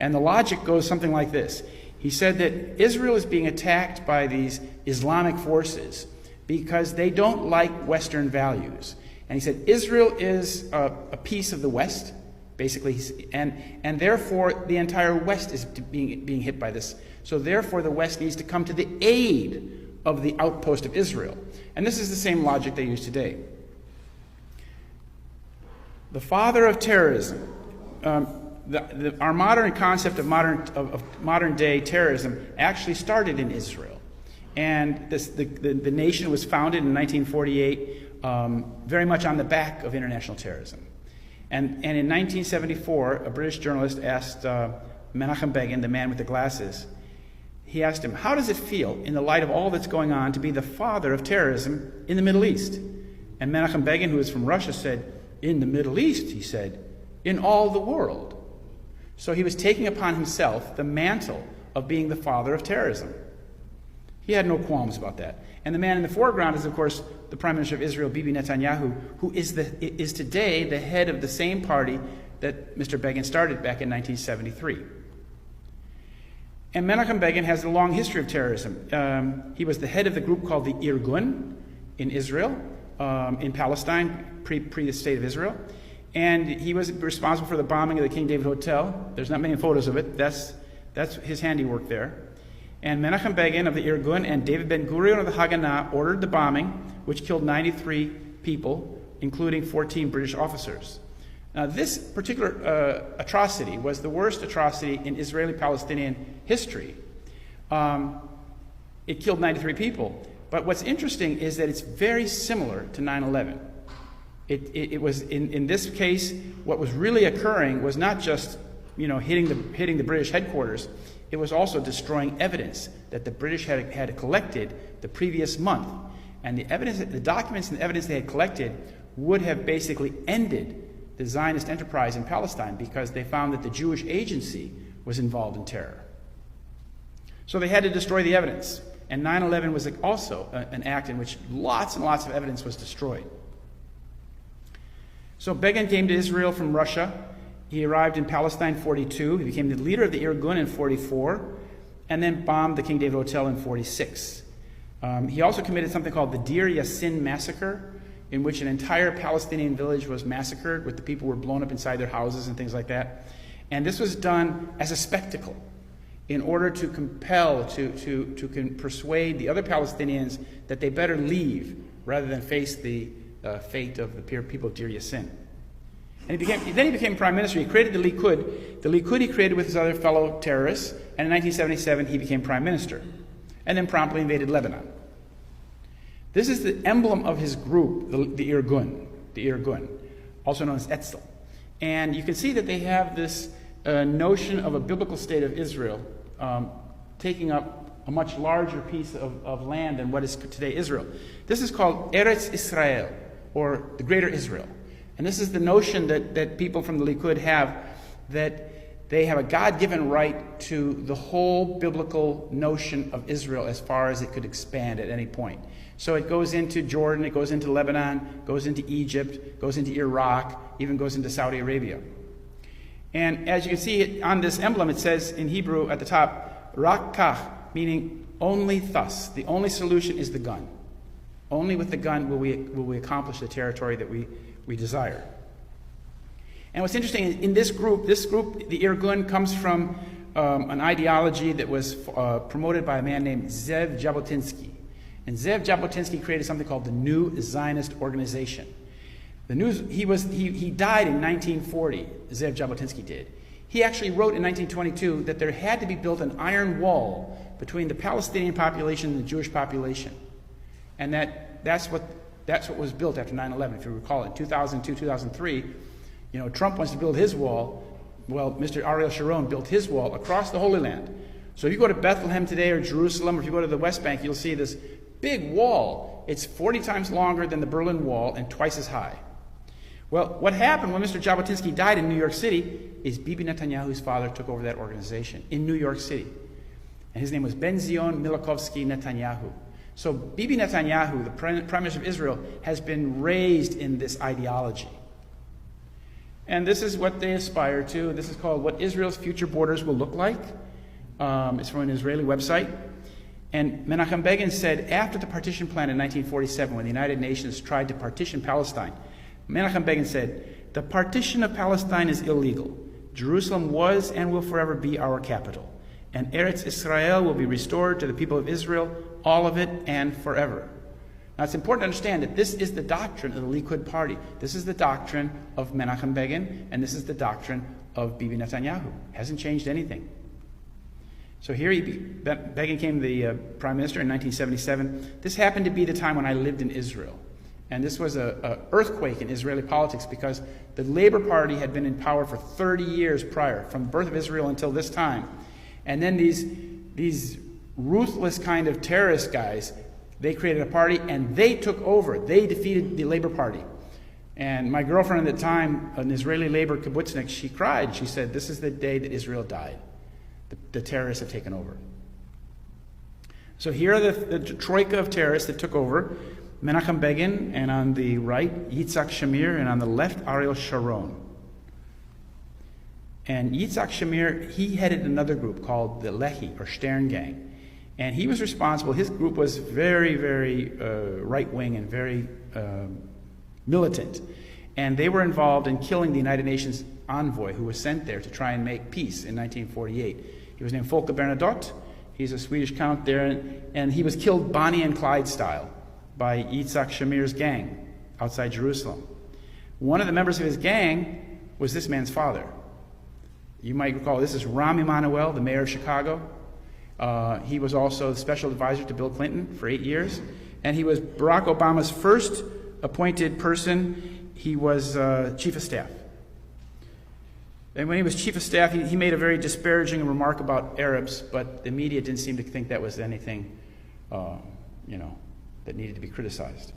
And the logic goes something like this. He said that Israel is being attacked by these Islamic forces because they don't like Western values. And he said Israel is a piece of the West, basically, and therefore the entire West is being hit by this. So therefore the West needs to come to the aid of the outpost of Israel. And this is the same logic they use today. The father of terrorism, our modern concept of modern day terrorism actually started in Israel. And the nation was founded in 1948 very much on the back of international terrorism. And in 1974, a British journalist asked Menachem Begin, the man with the glasses, he asked him, how does it feel in the light of all that's going on to be the father of terrorism in the Middle East? And Menachem Begin, who is from Russia, said, in the Middle East, he said, in all the world. So he was taking upon himself the mantle of being the father of terrorism. He had no qualms about that. And the man in the foreground is, of course, the Prime Minister of Israel, Bibi Netanyahu, who is today the head of the same party that Mr. Begin started back in 1973. And Menachem Begin has a long history of terrorism. He was the head of the group called the Irgun in Israel, in Palestine, pre the state of Israel. And he was responsible for the bombing of the King David Hotel. There's not many photos of it. That's his handiwork there. And Menachem Begin of the Irgun and David Ben-Gurion of the Haganah ordered the bombing, which killed 93 people, including 14 British officers. Now, this particular atrocity was the worst atrocity in Israeli-Palestinian history. It killed 93 people. But what's interesting is that it's very similar to 9/11. It was in this case, what was really occurring was not just hitting the British headquarters. It was also destroying evidence that the British had collected the previous month, and the documents and evidence they had collected would have basically ended the Zionist enterprise in Palestine because they found that the Jewish agency was involved in terror. So they had to destroy the evidence, and 9/11 was also an act in which lots and lots of evidence was destroyed. So Begin came to Israel from Russia. He arrived in Palestine in 42. He became the leader of the Irgun in 44, and then bombed the King David Hotel in 46. He also committed something called the Deir Yassin massacre, in which an entire Palestinian village was massacred, with the people were blown up inside their houses and things like that. And this was done as a spectacle in order to compel, to persuade the other Palestinians that they better leave rather than face the fate of the people of Deir Yassin. And then he became prime minister. He created the Likud. The Likud he created with his other fellow terrorists, and in 1977 he became prime minister, and then promptly invaded Lebanon. This is the emblem of his group, the Irgun, also known as Etzel. And you can see that they have this notion of a biblical state of Israel taking up a much larger piece of land than what is today Israel. This is called Eretz Israel, or the Greater Israel. And this is the notion that people from the Likud have, that they have a God-given right to the whole biblical notion of Israel as far as it could expand at any point. So it goes into Jordan, it goes into Lebanon, goes into Egypt, goes into Iraq, even goes into Saudi Arabia. And as you can see on this emblem, it says in Hebrew at the top, Rak Kach, meaning only thus. The only solution is the gun. Only with the gun will we accomplish the territory that we desire. And what's interesting, in this group, the Irgun, comes from an ideology that was promoted by a man named Zev Jabotinsky. And Zev Jabotinsky created something called the New Zionist Organization. He died in 1940, Zev Jabotinsky did. He actually wrote in 1922 that there had to be built an iron wall between the Palestinian population and the Jewish population. And that's what was built after 9/11, if you recall. In 2002, 2003, Trump wants to build his wall. Well, Mr. Ariel Sharon built his wall across the Holy Land. So if you go to Bethlehem today or Jerusalem, or if you go to the West Bank, you'll see this big wall. It's 40 times longer than the Berlin Wall and twice as high. Well, what happened when Mr. Jabotinsky died in New York City is Bibi Netanyahu's father took over that organization in New York City. And his name was Ben-Zion Milakovsky Netanyahu. So Bibi Netanyahu, the Prime Minister of Israel, has been raised in this ideology. And this is what they aspire to. This is called What Israel's Future Borders Will Look Like. It's from an Israeli website. And Menachem Begin said after the partition plan in 1947, when the United Nations tried to partition Palestine, Menachem Begin said, "The partition of Palestine is illegal. Jerusalem was and will forever be our capital. And Eretz Israel will be restored to the people of Israel, all of it and forever." Now it's important to understand that this is the doctrine of the Likud party. This is the doctrine of Menachem Begin, and this is the doctrine of Bibi Netanyahu. Hasn't changed anything. So here Begin became the prime minister in 1977. This happened to be the time when I lived in Israel. And this was an earthquake in Israeli politics because the Labor Party had been in power for 30 years prior, from the birth of Israel until this time. And then these ruthless kind of terrorist guys, they created a party and they took over. They defeated the Labor Party. And my girlfriend at the time, an Israeli labor kibbutznik, she cried. She said, "This is the day that Israel died. The terrorists have taken over." So here are the troika of terrorists that took over. Menachem Begin, and on the right, Yitzhak Shamir, and on the left, Ariel Sharon. And Yitzhak Shamir, he headed another group called the Lehi, or Stern Gang. And he was responsible. His group was very, very right-wing and very militant. And they were involved in killing the United Nations envoy who was sent there to try and make peace in 1948. He was named Folke Bernadotte. He's a Swedish count there. And he was killed Bonnie and Clyde style by Yitzhak Shamir's gang outside Jerusalem. One of the members of his gang was this man's father. You might recall this is Rahm Emanuel, the mayor of Chicago. He was also the special advisor to Bill Clinton for 8 years. And he was Barack Obama's first appointed person. He was chief of staff. And when he was chief of staff, he made a very disparaging remark about Arabs, but the media didn't seem to think that was anything, that needed to be criticized.